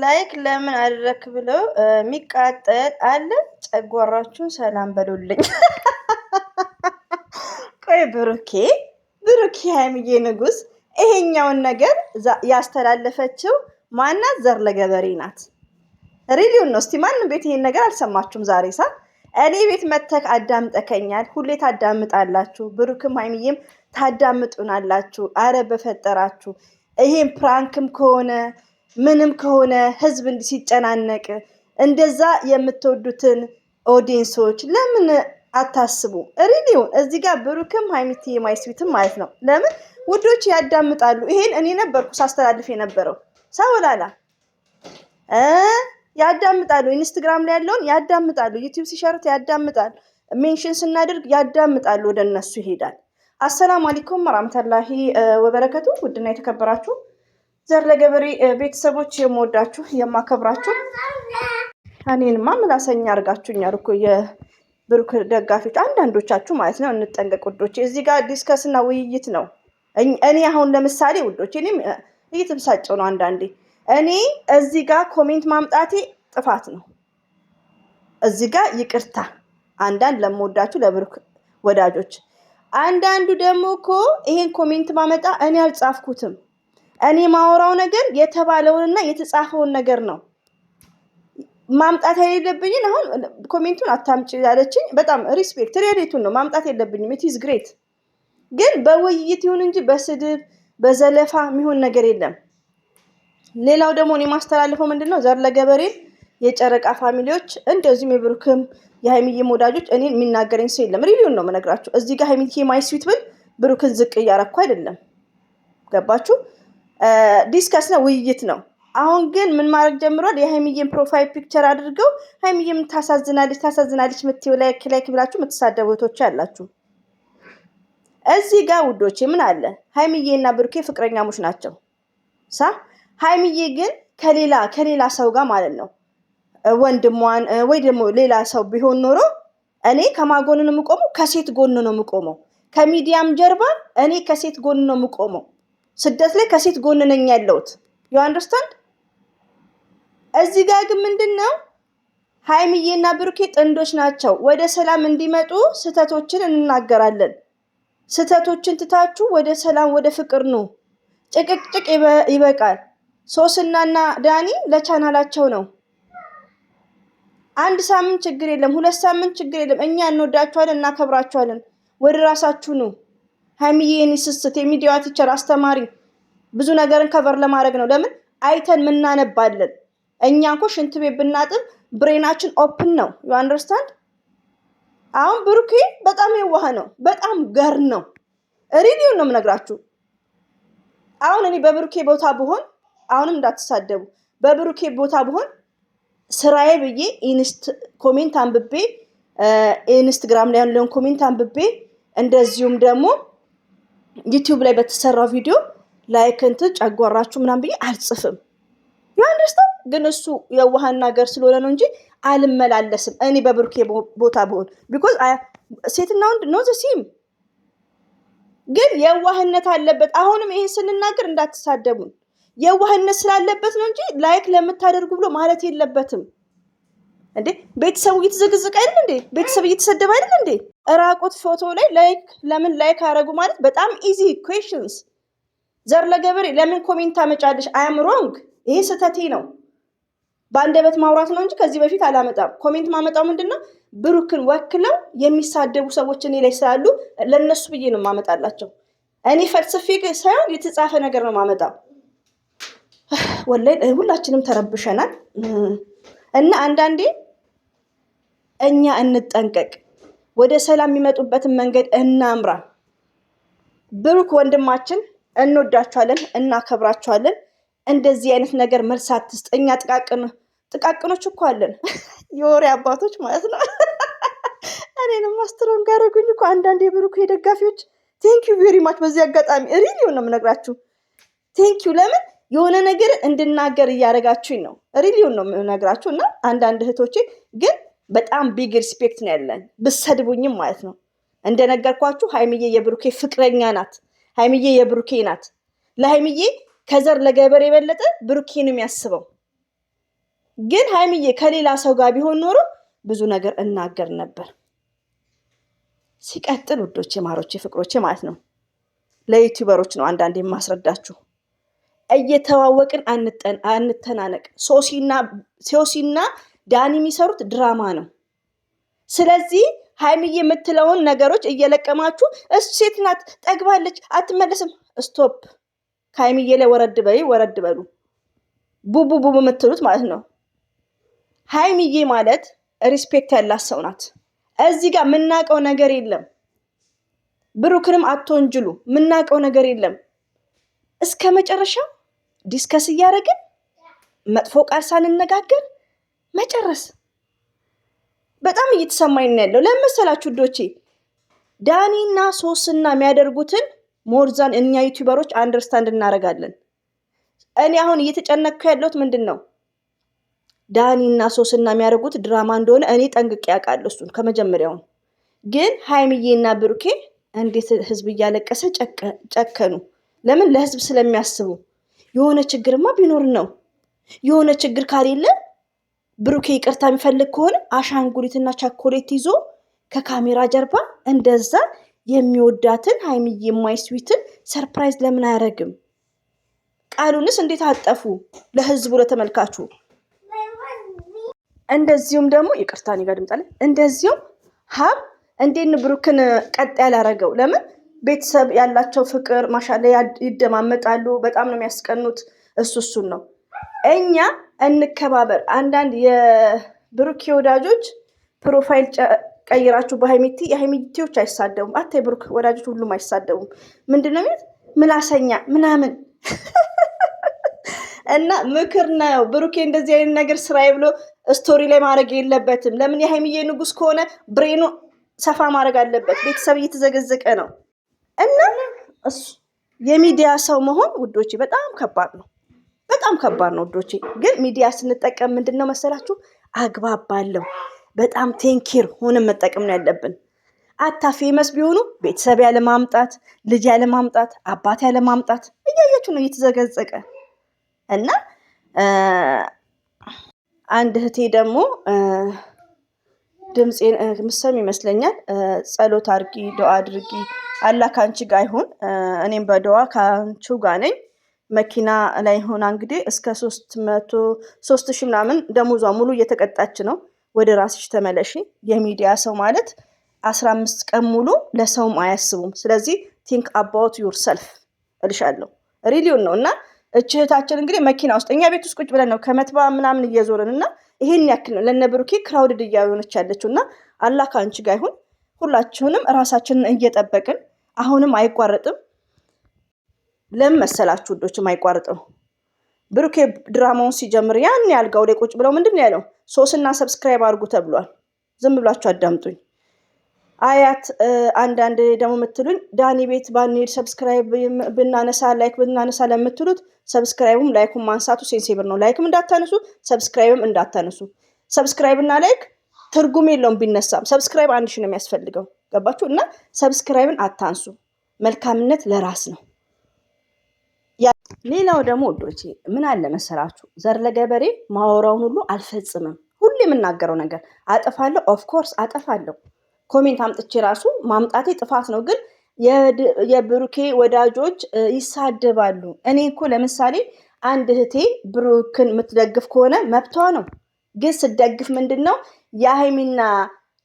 ላይክ ለምን አደረክ ብለው የሚቃጠል አለ። ጨጓራችሁን ሰላም በሉልኝ። ቆይ ብሩኬ ሀይሚዬ ንጉስ ይሄኛውን ነገር ያስተላለፈችው ማናት? ዘር ለገበሬ ናት። ሪሊውን ነው። እስቲ ማንም ቤት ይሄን ነገር አልሰማችሁም? ዛሬ እኔ ቤት መተክ አዳምጠከኛል። ሁሌ ታዳምጣላችሁ። ብሩክም ሀይሚዬም ታዳምጡናላችሁ። አረ በፈጠራችሁ ይሄን ፕራንክም ከሆነ ምንም ከሆነ ህዝብ ሲጨናነቅ እንደዛ የምትወዱትን ኦዲየንሶች ለምን አታስቡ? ሪሊውን እዚህ ጋር ብሩክም ሀይሚቲ ማይስዊትም ማለት ነው። ለምን ውዶች ያዳምጣሉ። ይሄን እኔ ነበርኩ ሳስተላልፍ የነበረው ሰውላላ ያዳምጣሉ። ኢንስታግራም ላይ ያለውን ያዳምጣሉ። ዩቲዩብ ሲሸርት ያዳምጣል። ሜንሽን ስናደርግ ያዳምጣሉ። ወደ እነሱ ይሄዳል። አሰላሙ አለይኩም ወራህመቱላሂ ወበረከቱ። ውድና የተከበራችሁ ዘር ለገበሬ ቤተሰቦች የምወዳችሁ የማከብራችሁ፣ እኔንማ ምላሰኛ አድርጋችሁኛል እኮ የብሩክ ደጋፊዎች አንዳንዶቻችሁ ማለት ነው። እንጠንቀቅ ውዶች። እዚህ ጋር ዲስከስ እና ውይይት ነው። እኔ አሁን ለምሳሌ ውዶች እኔም እየተበሳጨው ነው አንዳንዴ። እኔ እዚህ ጋር ኮሜንት ማምጣቴ ጥፋት ነው። እዚህ ጋር ይቅርታ አንዳንድ ለምወዳችሁ ለብሩክ ወዳጆች። አንዳንዱ ደግሞ እኮ ይሄን ኮሜንት ማመጣ እኔ አልጻፍኩትም። እኔ ማወራው ነገር የተባለውንና የተጻፈውን ነገር ነው ማምጣት የሌለብኝን። አሁን ኮሜንቱን አታምጪ ያለችኝ በጣም ሪስፔክት ሪያሊቲውን ነው ማምጣት የለብኝም። ኢት ኢዝ ግሬት። ግን በውይይት ይሁን እንጂ በስድብ በዘለፋ የሚሆን ነገር የለም። ሌላው ደግሞ እኔ ማስተላልፈው ምንድነው ዘር ለገበሬ የጨረቃ ፋሚሊዎች እንደዚሁም የብሩክም የሀይሚዬም ወዳጆች እኔን የሚናገረኝ ሰው የለም። ሪሊውን ነው የምነግራችሁ። እዚህ ጋር ሀይሚዬ ማይ ስዊት ብል ብሩክን ዝቅ እያረኩ አይደለም። ገባችሁ? ዲስከስ ነው ውይይት ነው። አሁን ግን ምን ማድረግ ጀምሯል? የሀይሚዬን ፕሮፋይል ፒክቸር አድርገው ሀይሚዬም ታሳዝናለች ምትይው ላይክ ብላችሁ የምትሳደቡ እህቶች ያላችሁ እዚህ ጋር ውዶቼ ምን አለ? ሀይሚዬና ብሩኬ ፍቅረኛሞች ናቸው። ሀይሚዬ ግን ከሌላ ሰው ጋር ማለት ነው ወንድሟን ወይ ደግሞ ሌላ ሰው ቢሆን ኖሮ እኔ ከማጎን ነው የምቆመው፣ ከሴት ጎን ነው የምቆመው። ከሚዲያም ጀርባ እኔ ከሴት ጎን ነው የምቆመው። ስደት ላይ ከሴት ጎን ነኝ ያለሁት። ዩ አንደርስታንድ? እዚህ ጋር ግን ምንድነው ሀይሚዬና ብሩኬ ጥንዶች ናቸው። ወደ ሰላም እንዲመጡ ስህተቶችን እንናገራለን። ስህተቶችን ትታችሁ ወደ ሰላም ወደ ፍቅር ነው። ጭቅጭቅ ይበቃል። ሶስናና ዳኒ ለቻናላቸው ነው። አንድ ሳምንት ችግር የለም፣ 2 ሳምንት ችግር የለም። እኛ እንወዳችኋለን፣ እናከብራችኋለን። ወደ ራሳችሁ ነው። ሀይሚዬ የኔ ስስት የሚዲያ ቲቸር አስተማሪ ብዙ ነገርን ከቨር ለማድረግ ነው። ለምን አይተን ምናነባለን። እኛ እኮ ሽንት ቤት ብናጥብ ብሬናችን ኦፕን ነው። ዩ አንደርስታንድ? አሁን ብሩኬ በጣም የዋህ ነው፣ በጣም ገር ነው። ሪዲዮ ነው የምነግራችሁ። አሁን እኔ በብሩኬ ቦታ ብሆን አሁንም እንዳትሳደቡ፣ በብሩኬ ቦታ ብሆን ስራዬ ብዬ ኮሜንት አንብቤ ኢንስታግራም ላይ ያለውን ኮሜንት አንብቤ እንደዚሁም ደግሞ ዩቲዩብ ላይ በተሰራው ቪዲዮ ላይክ እንትን ጨጓራችሁ ምናምን ብዬ አልጽፍም። ዩ አንደርስታንድ? ግን እሱ የዋህና ነገር ስለሆነ ነው እንጂ አልመላለስም። እኔ በብሩኬ ቦታ ብሆን ቢኮዝ ሴትና ወንድ ኖ ዘ ሴም፣ ግን የዋህነት አለበት። አሁንም ይሄን ስንናገር እንዳትሳደቡን። የዋህነት ስላለበት ነው እንጂ ላይክ ለምታደርጉ ብሎ ማለት የለበትም እንዴ። ቤተሰቡ እየተዘገዘቀ አይደል እንዴ? ቤተሰብ እየተሰደበ አይደል እንዴ? ራቁት ፎቶ ላይ ለምን ላይክ አረጉ ማለት በጣም ኢዚ ኩዌስችንስ። ዘር ለገበሬ ለምን ኮሜንት ታመጫለሽ? አይ አም ሮንግ። ይሄ ስህተቴ ነው። በአንደበት ማውራት ነው እንጂ ከዚህ በፊት አላመጣም። ኮሜንት ማመጣው ምንድነው ብሩክን ወክለው የሚሳደቡ ሰዎች እኔ ላይ ስላሉ ለነሱ ብዬ ነው ማመጣላቸው። እኔ ፈልስፌ ሳይሆን የተጻፈ ነገር ነው ማመጣው። ወላሂ ሁላችንም ተረብሸናል። እና አንዳንዴ እኛ እንጠንቀቅ፣ ወደ ሰላም የሚመጡበትን መንገድ እናምራ። ብሩክ ወንድማችን እንወዳችኋለን፣ እናከብራችኋለን። እንደዚህ አይነት ነገር መልስ አትስጥ። እኛ ጥቃቅኖች እኮ አለን፣ የወሬ አባቶች ማለት ነው። እኔንም ማስተሮን ጋረጉኝ እኮ አንዳንድ የብሩክ ደጋፊዎች። ቴንክ ዩ ቬሪ ማች። በዚህ አጋጣሚ ሪሊዮ ነው የምነግራችሁ። ቴንክ ዩ። ለምን የሆነ ነገር እንድናገር እያደረጋችሁኝ ነው። ሪሊዮን ነው የምነግራችሁ። እና አንዳንድ እህቶቼ ግን በጣም ቢግ ሪስፔክት ነው ያለን፣ ብሰድቡኝም ማለት ነው። እንደነገርኳችሁ ሀይሚዬ የብሩኬ ፍቅረኛ ናት። ሀይሚዬ የብሩኬ ናት። ለሀይሚዬ ከዘር ለገበሬ የበለጠ ብሩኬ ነው የሚያስበው። ግን ሀይሚዬ ከሌላ ሰው ጋር ቢሆን ኖሮ ብዙ ነገር እናገር ነበር። ሲቀጥል ውዶቼ፣ ማሮቼ፣ ፍቅሮቼ ማለት ነው ለዩቲዩበሮች ነው አንዳንዴ የማስረዳችሁ፣ እየተዋወቅን አንተናነቅ። ሶሲና ዳኒ የሚሰሩት ድራማ ነው። ስለዚህ ሀይሚዬ የምትለውን ነገሮች እየለቀማችሁ ሴት ናት፣ ጠግባለች፣ አትመለስም። ስቶፕ። ከሀይሚዬ ላይ ወረድ በሉ። ቡቡ የምትሉት ማለት ነው። ሀይሚዬ ማለት ሪስፔክት ያላት ሰው ናት። እዚህ ጋር የምናውቀው ነገር የለም። ብሩክንም አትወንጅሉ። የምናውቀው ነገር የለም። እስከ መጨረሻው ዲስከስ እያደረግን መጥፎ ቃል ሳንነጋገር መጨረስ በጣም እየተሰማኝ ነው ያለው። ለምን መሰላችሁ ውዶቼ? ዳኒና ሶስና የሚያደርጉትን ሞርዛን እኛ ዩቲዩበሮች አንደርስታንድ እናደርጋለን። እኔ አሁን እየተጨነቅኩ ያለሁት ምንድን ነው? ዳኒና ሶስና የሚያደርጉት ድራማ እንደሆነ እኔ ጠንቅቄ ያውቃለሁ። እሱን ከመጀመሪያውን ግን ሀይሚዬና ብሩኬ እንዴት ህዝብ እያለቀሰ ጨከኑ? ለምን? ለህዝብ ስለሚያስቡ። የሆነ ችግርማ ቢኖር ነው። የሆነ ችግር ካሌለ ብሩኬ ይቅርታ የሚፈልግ ከሆነ አሻንጉሊትና ቻኮሌት ይዞ ከካሜራ ጀርባ እንደዛ የሚወዳትን ሀይሚዬ የማይስዊትን ሰርፕራይዝ ለምን አያደርግም? ቃሉንስ እንዴት አጠፉ? ለህዝቡ ለተመልካቹ። እንደዚሁም ደግሞ ይቅርታን ይጋድምጣል። እንደዚሁም ሀብ እንዴት ብሩክን ቀጥ ያላረገው? ለምን? ቤተሰብ ያላቸው ፍቅር ማሻላ ይደማመጣሉ። በጣም ነው የሚያስቀኑት። እሱን ነው። እኛ እንከባበር። አንዳንድ የብሩክ ወዳጆች ፕሮፋይል ቀይራችሁ በሀይሚቲ የሀይሚቲዎች አይሳደቡም። አታ የብሩክ ወዳጆች ሁሉም አይሳደቡም። ምንድነው የሚሉት? ምላሰኛ ምናምን እና ምክር ነው። ብሩኬ እንደዚህ አይነት ነገር ስራዬ ብሎ ስቶሪ ላይ ማድረግ የለበትም። ለምን? የሀይሚዬ ንጉስ ከሆነ ብሬኑ ሰፋ ማድረግ አለበት። ቤተሰብ እየተዘገዘቀ ነው እና እሱ የሚዲያ ሰው መሆን ውዶቼ በጣም ከባድ ነው። በጣም ከባድ ነው ውዶቼ። ግን ሚዲያ ስንጠቀም ምንድነው መሰላችሁ? አግባብ ባለው በጣም ቴንኪር ሆነን መጠቀም ነው ያለብን። አታ ፌመስ ቢሆኑ ቤተሰብ ያለ ማምጣት፣ ልጅ ያለ ማምጣት፣ አባት ያለ ማምጣት እያያችሁ ነው እየተዘገዘቀ እና አንድ እህቴ ደግሞ ድምፄን ምሰም ይመስለኛል። ጸሎት አድርጊ፣ ዱዓ አድርጊ፣ አላህ ከአንቺ ጋር ይሁን፣ እኔም በዱዓ ከአንቺው ጋር ነኝ። መኪና ላይ ሆና እንግዲህ እስከ 3,000 ምናምን ደሞዟ ሙሉ እየተቀጣች ነው። ወደ ራስሽ ተመለሺ። የሚዲያ ሰው ማለት 15 ቀን ሙሉ ለሰውም አያስቡም። ስለዚህ ቲንክ አባውት ዩር ሰልፍ እልሻለሁ። ሪሊዮን ነው እና እህታችን እንግዲህ መኪና ውስጥ እኛ ቤት ውስጥ ቁጭ ብለን ነው ከመትባ ምናምን እየዞርን እና ይሄን ያክል ነው ለነ ብሩኬ ክራውድድ እያሆነች ያለችው እና አላህ ከአንቺ ጋር ይሁን። ሁላችሁንም ራሳችንን እየጠበቅን አሁንም አይቋረጥም። ለምን መሰላችሁ ውዶችም አይቋረጥም። ብሩኬ ድራማውን ሲጀምር ያን ያልጋው ላይ ቁጭ ብለው ምንድን ነው ያለው? ሶስና ሰብስክራይብ አድርጉ ተብሏል። ዝም ብላችሁ አዳምጡኝ። አያት አንዳንድ ደግሞ የምትሉኝ ዳኒ ቤት ባንሄድ ሰብስክራይብ ብናነሳ ላይክ ብናነሳ ለምትሉት ሰብስክራይቡም ላይኩም ማንሳቱ ሴንሲብል ነው። ላይክም እንዳታነሱ፣ ሰብስክራይብም እንዳታነሱ። ሰብስክራይብ እና ላይክ ትርጉም የለውም ቢነሳም። ሰብስክራይብ 1000 ነው የሚያስፈልገው። ገባችሁ? እና ሰብስክራይብን አታንሱ። መልካምነት ለራስ ነው። ሌላው ደግሞ ወዶቼ ምን አለ መሰላችሁ? ዘር ለገበሬ ማወራውን ሁሉ አልፈጽምም። ሁሉ የምናገረው ነገር አጠፋለሁ። ኦፍኮርስ አጠፋለሁ። ኮሜንት አምጥቼ ራሱ ማምጣቴ ጥፋት ነው። ግን የብሩኬ ወዳጆች ይሳደባሉ። እኔ እኮ ለምሳሌ አንድ እህቴ ብሩክን የምትደግፍ ከሆነ መብቷ ነው። ግን ስደግፍ ምንድን ነው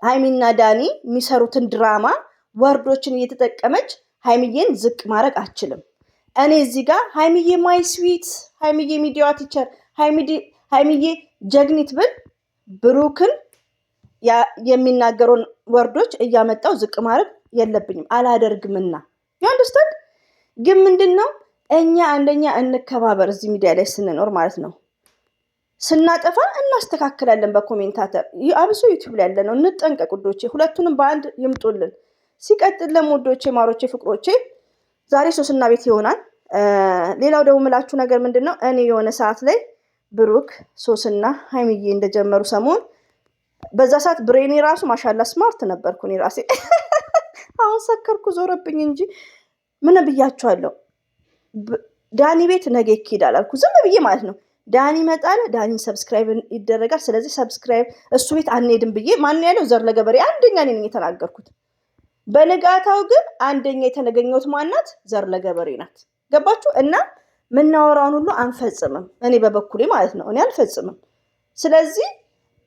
ሀይሚና ዳኒ የሚሰሩትን ድራማ ወርዶችን እየተጠቀመች ሀይሚዬን ዝቅ ማድረግ አችልም። እኔ እዚህ ጋር ሀይሚዬ ማይ ስዊት፣ ሀይሚዬ ሚዲያ ቲቸር፣ ሀይሚዬ ጀግኒት ብል ብሩክን የሚናገረውን ወርዶች እያመጣው ዝቅ ማድረግ የለብኝም፣ አላደርግምና። ያንደስታንድ ግን ምንድን ነው እኛ አንደኛ እንከባበር። እዚህ ሚዲያ ላይ ስንኖር ማለት ነው። ስናጠፋ እናስተካክላለን በኮሜንታተር። አብሶ ዩቲዩብ ላይ ያለ ነው። እንጠንቀቅ ውዶቼ። ሁለቱንም በአንድ ይምጡልን። ሲቀጥል ለሞዶቼ፣ ማሮቼ፣ ፍቅሮቼ ዛሬ ሶስና ቤት ይሆናል። ሌላው ደግሞ ምላችሁ ነገር ምንድን ነው? እኔ የሆነ ሰዓት ላይ ብሩክ ሶስና ሀይሚዬ እንደጀመሩ ሰሞን በዛ ሰዓት ብሬኔ ራሱ ማሻላ ስማርት ነበርኩ እኔ ራሴ። አሁን ሰከርኩ ዞረብኝ እንጂ ምን ብያችኋለሁ? ዳኒ ቤት ነገ ይሄዳል አልኩ ዝም ብዬ ማለት ነው። ዳኒ ይመጣል፣ ዳኒ ሰብስክራይብ ይደረጋል። ስለዚህ ሰብስክራይብ እሱ ቤት አንሄድም ብዬ ማን ያለው ዘር ለገበሬ አንደኛ ነኝ የተናገርኩት። በንጋታው ግን አንደኛ የተገኘሁት ማናት? ዘር ለገበሬ ናት። ገባችሁ? እና ምናወራውን ሁሉ አንፈጽምም። እኔ በበኩሌ ማለት ነው እኔ አልፈጽምም። ስለዚህ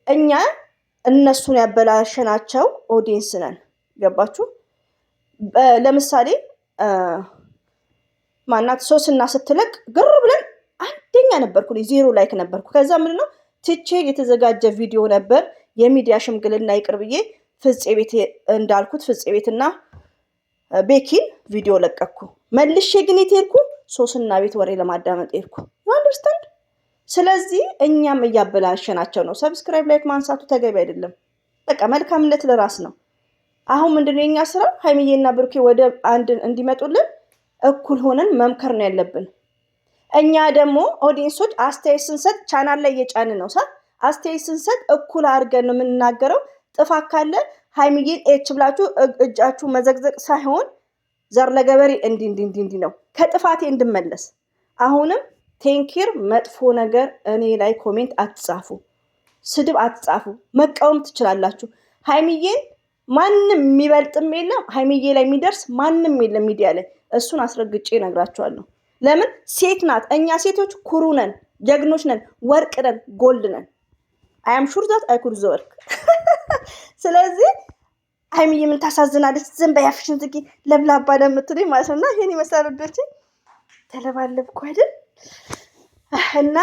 እኛ እነሱን ያበላሸናቸው ኦዲየንስ ነን። ገባችሁ? ለምሳሌ ማናት ሶስና ስትለቅ ግር ብለን አንደኛ ነበርኩ፣ 0 ላይክ ነበርኩ። ከዛ ምንድነው ትቼ የተዘጋጀ ቪዲዮ ነበር የሚዲያ ሽምግልና ይቅር ብዬ ፍፄ ቤት እንዳልኩት ፍፄ ቤትና ቤኪን ቪዲዮ ለቀኩ። መልሼ ግን የትሄድኩ ሶስና ቤት ወሬ ለማዳመጥ ሄድኩ። ዩ አንደርስታንድ? ስለዚህ እኛም እያበላሸናቸው ነው። ሰብስክራይብ ላይክ ማንሳቱ ተገቢ አይደለም። በቃ መልካምነት ለራስ ነው። አሁን ምንድነው የኛ ስራ? ሀይሚዬና ብሩኬ ወደ አንድ እንዲመጡልን እኩል ሆነን መምከር ነው ያለብን። እኛ ደግሞ ኦዲየንሶች አስተያየት ስንሰጥ ቻናል ላይ እየጫን ነው አስተያየት ስንሰጥ እኩል አድርገን ነው የምንናገረው። ጥፋት ካለ ሀይሚዬን ኤች ብላችሁ እጃችሁ መዘግዘቅ ሳይሆን ዘር ለገበሬ እንዲ ነው ከጥፋቴ እንድመለስ። አሁንም ቴንኪር መጥፎ ነገር እኔ ላይ ኮሜንት አትጻፉ፣ ስድብ አትጻፉ። መቃወም ትችላላችሁ። ሀይሚዬን ማንም የሚበልጥም የለም፣ ሀይሚዬ ላይ የሚደርስ ማንም የለም ሚዲያ ላይ። እሱን አስረግጬ እነግራችኋለሁ። ለምን? ሴት ናት። እኛ ሴቶች ኩሩ ነን፣ ጀግኖች ነን፣ ወርቅ ነን፣ ጎልድ ነን። አይ አም ሹር ዛት አይ ኩድ ዘ ወርክ። ስለዚህ ሀይሚዬ ምን ታሳዝናለች? ዝም በይ አፍሽን ዝጊ ለብላባ ለምትሉኝ ማለት ነውና ይሄን ይመስላል ወዶቼ። ተለባለብኩ አይደል? እና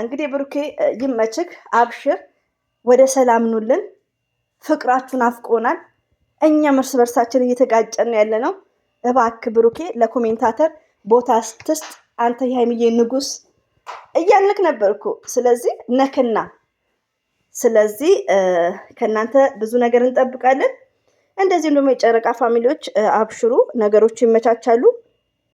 እንግዲህ ብሩኬ ይመችክ፣ አብሽር፣ ወደ ሰላም ኑልን። ፍቅራችሁን አፍቆናል። እኛም እርስ በርሳችን እየተጋጨን ያለ ነው። እባክህ ብሩኬ ለኮሜንታተር ቦታ ስትስጥ አንተ የሀይሚዬ ንጉስ እያልክ ነበርኩ። ስለዚህ ነክና ስለዚህ ከእናንተ ብዙ ነገር እንጠብቃለን። እንደዚህም ደግሞ የጨረቃ ፋሚሊዎች አብሽሩ፣ ነገሮች ይመቻቻሉ።